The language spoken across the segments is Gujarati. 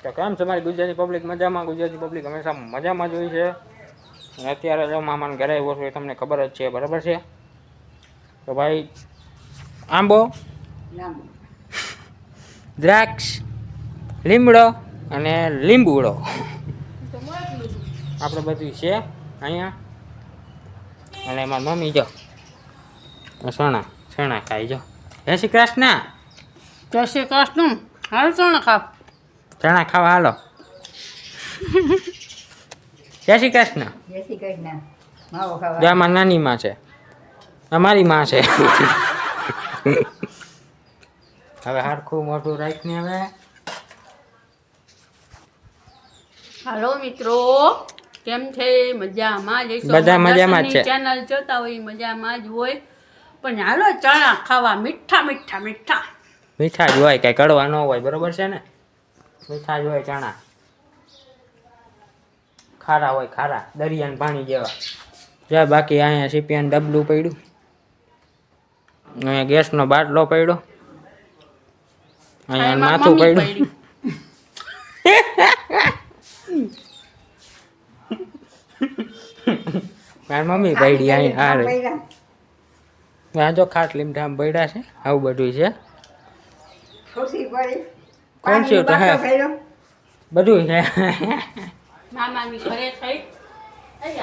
તો કેમ છે મારી ગુજરાતી પબ્લિક? મજામાં? ગુજરાતી પબ્લિક હંમેશા મજામાં જ હોય છે. અને અત્યારે જો મામાને ઘરે આવ્યો છું એ તમને ખબર જ છે, બરાબર છે? તો ભાઈ આંબો, દ્રાક્ષ, લીમડો અને લીંબુડો આપણે બધું છે અહીંયા. અને એમાં મમ્મી જો સણા ખાઈ જો. જય શ્રી કૃષ્ણ. જય શ્રી કૃષ્ણ. હાલ ચણા ખાવ. ચણા ખાવા હાલો. જય શ્રી કૃષ્ણ. જય શ્રી કૃષ્ણ. માવો ખાવા. જો અમારી નાની માં છે, અમારી માં છે. હવે હરખું મોટું રાખને હવે. હાલો મિત્રો, કેમ છે? મજામાં જ હશો? બધા મજામાં જ છે. ચેનલ જોતા હોય મજામાં જ હોય. પણ હાલો ચણા ખાવા, મીઠા મીઠા મીઠા. મીઠા જ હોય, કઈ કડવા ન હોય, બરોબર છે ને? મીઠા જ હોય ચણા. ખારા હોય, ખારા દરિયાનું પાણી જેવા. જા બાકી અહીંયા સીપિયાનું ડબલું પડ્યું, અહીંયા ગેસનો બાટલો પડ્યો, અહીંયા માથું પડ્યું. મારી મમ્મી પડી અહીંયા. આ જો ખાટ લીમડા પડ્યા છે, આવું બધું છે. કોણ છે તો હે બધું છે. મામાની ઘરે થઈ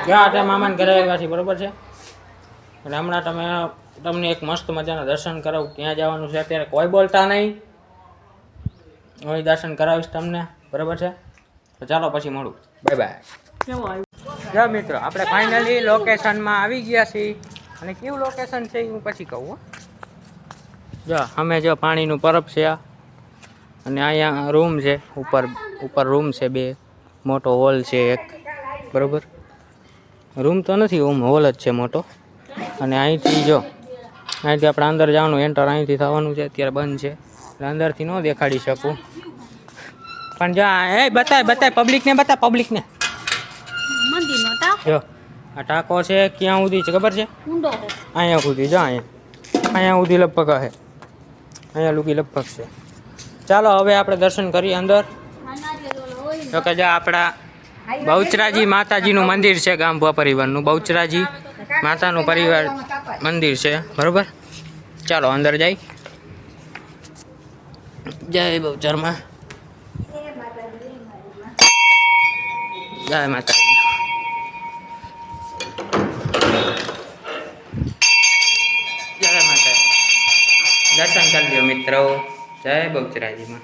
ત્યાં મામાને ઘરે આવ્યા છે, બરોબર છે? અને હમણાં તમને એક મસ્ત મજાના દર્શન કરાવું. ક્યાં જવાનું છે અત્યારે કોઈ બોલતા નહીં. હું દર્શન કરાવીશ તમને, બરોબર છે? તો ચાલો પછી મળું. Bye bye. કેવો આવ્યું? જો મિત્રો, આપણે ફાઇનલી લોકેશનમાં આવી ગયા છીએ. અને કેવું લોકેશન છે એ હું પછી કહું. જો અમે જો પાણીનું પરબ છે આ, અને અહીંયા રૂમ છે. ઉપર રૂમ છે, બે મોટો હોલ છે એક, બરોબર? રૂમ તો નથી, હોલ જ છે મોટો. અને અહીંથી જો અહીંથી આપણે અંદર જવાનું, એન્ટર અહીંથી થવાનું છે. અત્યારે બંધ છે એટલે અંદરથી ન દેખાડી શકું. પણ જો એ બતાય પબ્લિકને, પબ્લિકને મંદિરનો ટાંકો જો આ ટાંકો છે. ક્યાં સુધી છે ખબર છે? ઊંડો છે. અહીંયા સુધી જો અહીંયા સુધી લગભગ હે, અહીંયા લૂકી લગભગ છે. ચાલો હવે આપણે દર્શન કરીએ અંદર. તો કે જો આપણા બહુચરાજી માતાજીનું મંદિર છે, ગામભા પરિવારનું બહુચરાજી માતાનું પરિવાર મંદિર છે, બરોબર? ચાલો અંદર જાય. જય બહુચરમાં, જય માતાજી. જય માતાજી. દર્શન કરી લ્યો મિત્રો. જય બહુચરાજીમાં.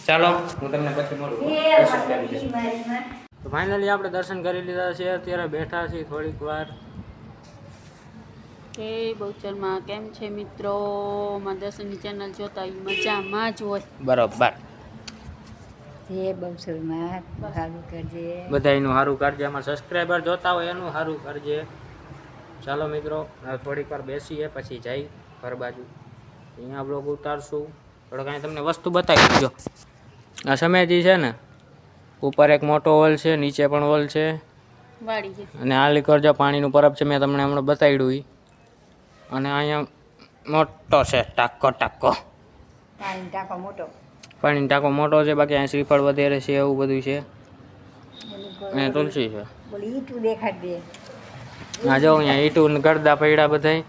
ચાલો હું તમને પછી મળું. દર્શન કરી લઈશ. તો ફાઇનલી આપણે દર્શન કરી લીધા છે. અત્યારે બેઠા છીએ થોડીક વાર. કે બહુચરમાં કેમ છે મિત્રો? માં દર્શનની ચેનલ જોતા હોય મજામાં જ હોય, બરોબર. જય બહુચરમાં સારું કરજે. બધાયનું સારું કરજે. અમારા સબસ્ક્રાઈબર જોતા હોય એનું સારું કરજે. ચાલો મિત્રો, હવે થોડીક વાર બેસીએ પછી જઈ ઘર બાજુ. અહીંયા બ્લોગ ઉતારશું. થોડોક અહીં તમને વસ્તુ બતાવી દીજો. આ સમેજી છે ને, ઉપર એક મોટો હોલ છે, નીચે પણ હોલ છે. વાડી છે. અને આ લીકર જો પાણીનું પરબ છે, મેં તમને હમણાં બતાવ્યું. અને અહીંયા મોટો છે ટાંકો. પાણી ટાંકો મોટો. પાણીનો ટાંકો મોટો છે. બાકી અહીંયા શ્રીફળ વધારે છે, એવું બધું છે. અને તુલસી છે. બોલી ઈટું દેખાડ દે. હા જો અહીંયા ઈટું ગરદા પડ્યા બધાય.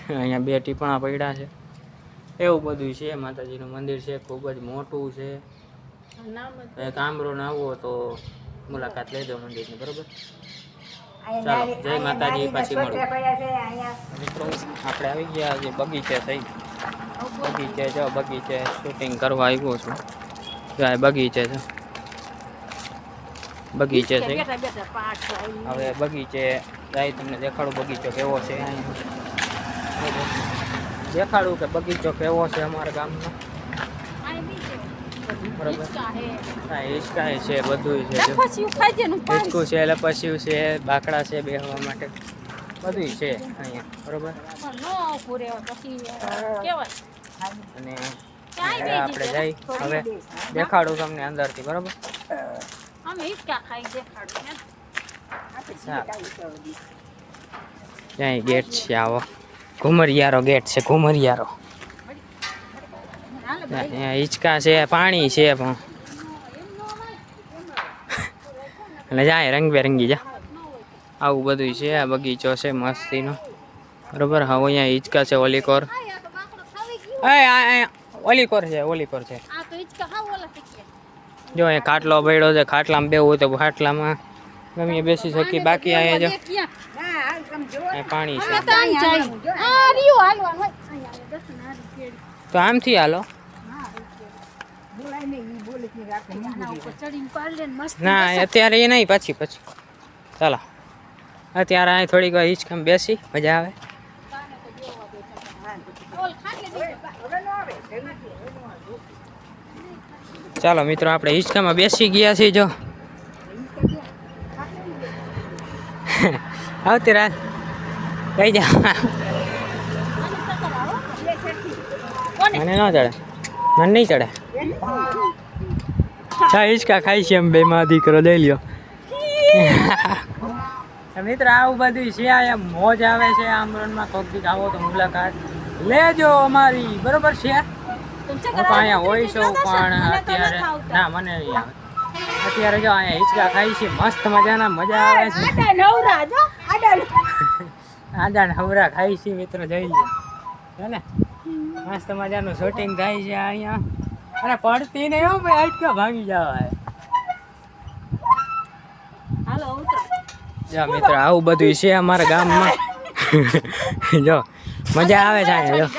અહીંયા બે ટીપણા પડ્યા છે. એવું બધું છે. માતાજીનું મંદિર છે, ખૂબ જ મોટું છે. એક આમરો ને આવો તો મુલાકાત લેજો મંદિરની, બરોબર? ચાલો જય માતાજી, પછી મળું. મિત્રો આપણે આવી ગયા જે બગીચે થઈ. બગીચે જો બગીચે શૂટિંગ કરવા આવ્યો છું. જાય બગીચે છે, બગીચે છે. હવે બગીચે જાય તમને દેખાડું બગીચો કેવો છે. દેખાડું કે બગીચો કેવો છે અમારા ગામનો, બરોબર? હા, હિંચકા છે, બધું છે. હિંચકું છે, લપસ્યું છે, બાકડા છે બેસવા માટે, બધું છે અહીંયા, બરોબર? અને આપણે જઈ હવે દેખાડું તમને અંદરથી, બરોબર? ત્યાં ગેટ છે, આવો ઘુમરિયારો ગેટ છે, ઘુમરિયારો. અહીંયા હિંચકા છે, પાણી છે પણ એટલે જાય રંગબેરંગી જા આવું બધું છે. આ બગીચો છે મસ્તીનો બરોબર. હા અહીંયા હિંચકા છે ઓલીકોર. ઓલીકોર છે ઓલીકોર છે. જો અહીંયા ખાટલો પડ્યો છે. ખાટલામાં બેવું હોય તો ખાટલામાં ગમે બેસી શકી. બાકી અહીંયા જો પાણી છે. તો આમથી હાલો. ના અત્યારે એ નહીં, પછી ચાલો. અત્યારે અહીં થોડીક વાર હિંચકામાં બેસી મજા આવે. ચાલો મિત્રો આપણે હિંચકામાં બેસી ગયા છીએ. જો આવતી રાત કઈ જા મને ન ચડે, મને નહીં ચડે. ચા હિંચકા ખાઈ છે એમ બે માં દીકરો લઈ લ્યો. મિત્ર આવું બધું છે. અહીંયા મોજ આવે છે. આમરણમાં કોક દી આવો તો મુલાકાત લેજો અમારી, બરોબર છે. હું તો અહીંયા હોય છું પણ અત્યારે ના મને નહીં આવે. અત્યારે જો અહીંયા હિંચકા ખાઈ છે મસ્ત મજાના, મજા આવે છે. આડા નવરા ખાઈ છે મિત્રો, જઈ લે હે ને. મસ્ત મજાનું શૂટિંગ થાય છે અહીંયા. અને પડતી નહીં હો ભાઈ, હિંચકા ભાંગી જવા. જો મિત્રો આવું બધું છે અમારા ગામમાં. જો મજા આવે છે અહીંયા. જો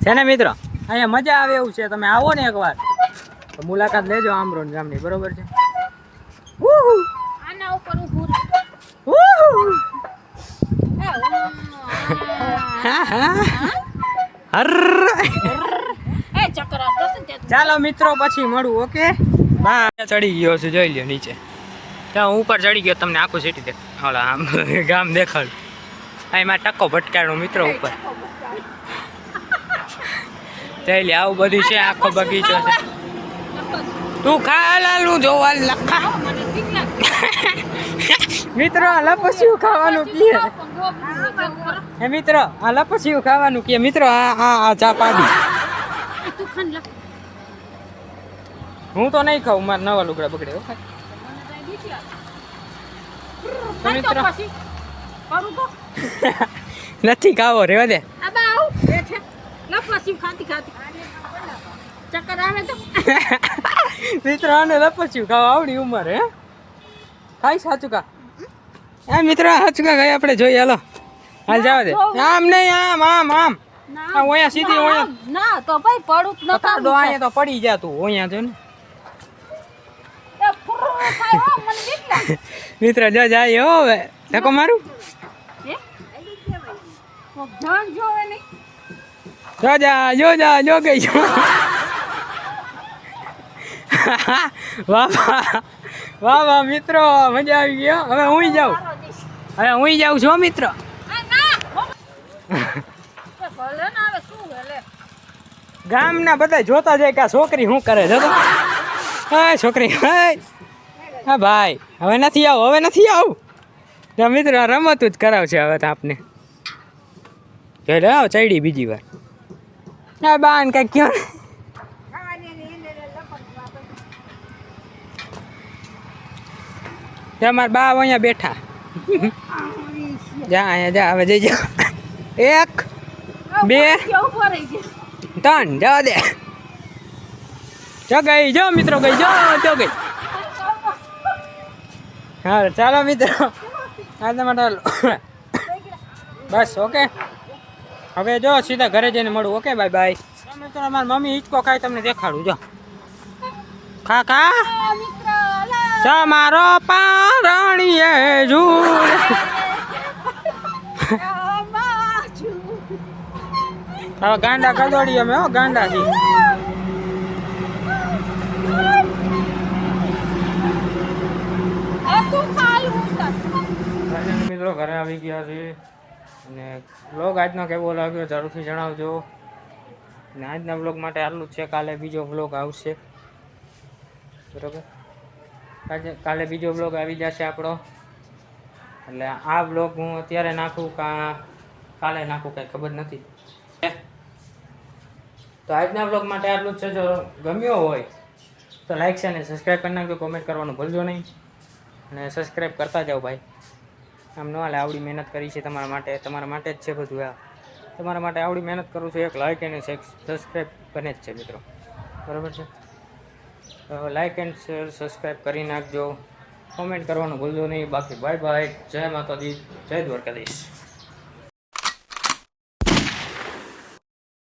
છે ને મિત્રો અહીંયા મજા આવે એવું છે. તમે આવો ને એકવાર તો મુલાકાત લેજો આમરોન ગામની, બરોબર છે. ચાલો મિત્રો પછી મળું. Okay bye. ચડી ગયો છું, જોઈ લ્યો નીચે. ત્યાં હું ઉપર ચડી ગયો, તમને આખું સિટી દેખ ઓલા આમ ગામ દેખાડું. અહીં મારે ટક્કો ભટકાડો મિત્રો ઉપર. જઈ લે આવું બધું છે. આખો બગીચો છે. તું ખા લાલું જોવા લખા. મિત્રો આ લપસ્યું ખાવાનું કીએ. હે મિત્રો આ લપસ્યું ખાવાનું કીએ. મિત્રો આ ચા પાડી. હું તો નહીં ખાઉં, મારે નવા લુગડા બગડે. મિત્રો નથી ખાવો, રેવા દે. મિત્રો આને લપસ્યું ખાવા આવડી ઉંમર હે ખાઈ સાચું કા. એ મિત્રો સાચું કા ખાઈ આપણે જોઈએ. હાલો હાલ જવા દે. આમ નહીં, આમ આમ આમ. ઓયા સીધી ઓયા ના તો ભાઈ પડું ન કાઢો. અહીંયા તો પડી જા તું. ઓયા જો ને મિત્ર જો જાય હો. હવે ધક્કો મારું. જો ગઈ જો. વાહ વાહ મિત્રો મજા આવી ગયો. હવે હું જાઉં છું મિત્ર. ગામના બધા જોતા જાય કે આ છોકરી શું કરે છે. હા છોકરી હા ભાઈ હવે નથી આવું. મિત્ર રમતું જ કરાવશે હવે તો આપને. આવ ચડી બીજી વાર. હા બાન કઈ કયો. મારા બા અહીંયા બેઠા. જા અહીંયા જા. હવે જઈ જા. 1 2 3 જવા દે. જો ગઈ જો મિત્રો ગઈ જો ગઈ. હા ચાલો મિત્રો આજના માટે બસ. ઓકે હવે જો સીધા ઘરે જઈને મળું. Okay bye bye. મિત્રો અમારી મમ્મી હિંચકો ખાય તમને દેખાડું. જો ખા મારો પારણીએ ઝૂલ. હવે ગાંડા કદોડી અમે હો ગાંડા છી. મિત્રો ઘરે આવી ગયા છે અને બ્લોગ આજનો કેવો લાગ્યો જરૂરથી જણાવજો. અને આજના બ્લોગ માટે આટલું જ છે. કાલે બીજો બ્લોગ આવશે, બરાબર. કાલે બીજો બ્લોગ આવી જશે આપણો. એટલે આ બ્લોગ હું અત્યારે નાખું કાલે નાખું કાંઈ ખબર નથી. તો આજના બ્લોગ માટે આટલું જ છે. જો ગમ્યો હોય તો લાઈક છે અને સબસ્ક્રાઈબ કરી નાખજો. કોમેન્ટ કરવાનું ભૂલજો નહીં અને સબસ્ક્રાઈબ કરતા જાઓ ભાઈ. આમ ન હાલે, આવડી મહેનત કરી છે તમારા માટે જ છે બધું. આ તમારા માટે આવડી મહેનત કરું છું. એક લાઈક અને સબસ્ક્રાઈબ બને જ છે મિત્રો, બરાબર છે. લાઈક એન્ડ શેર સબસ્ક્રાઈબ કરી નાખજો. કોમેન્ટ કરવાનું ભૂલજો નહીં. બાકી બાય બાય. જય માતાજી, જય દ્વારકાધીશ.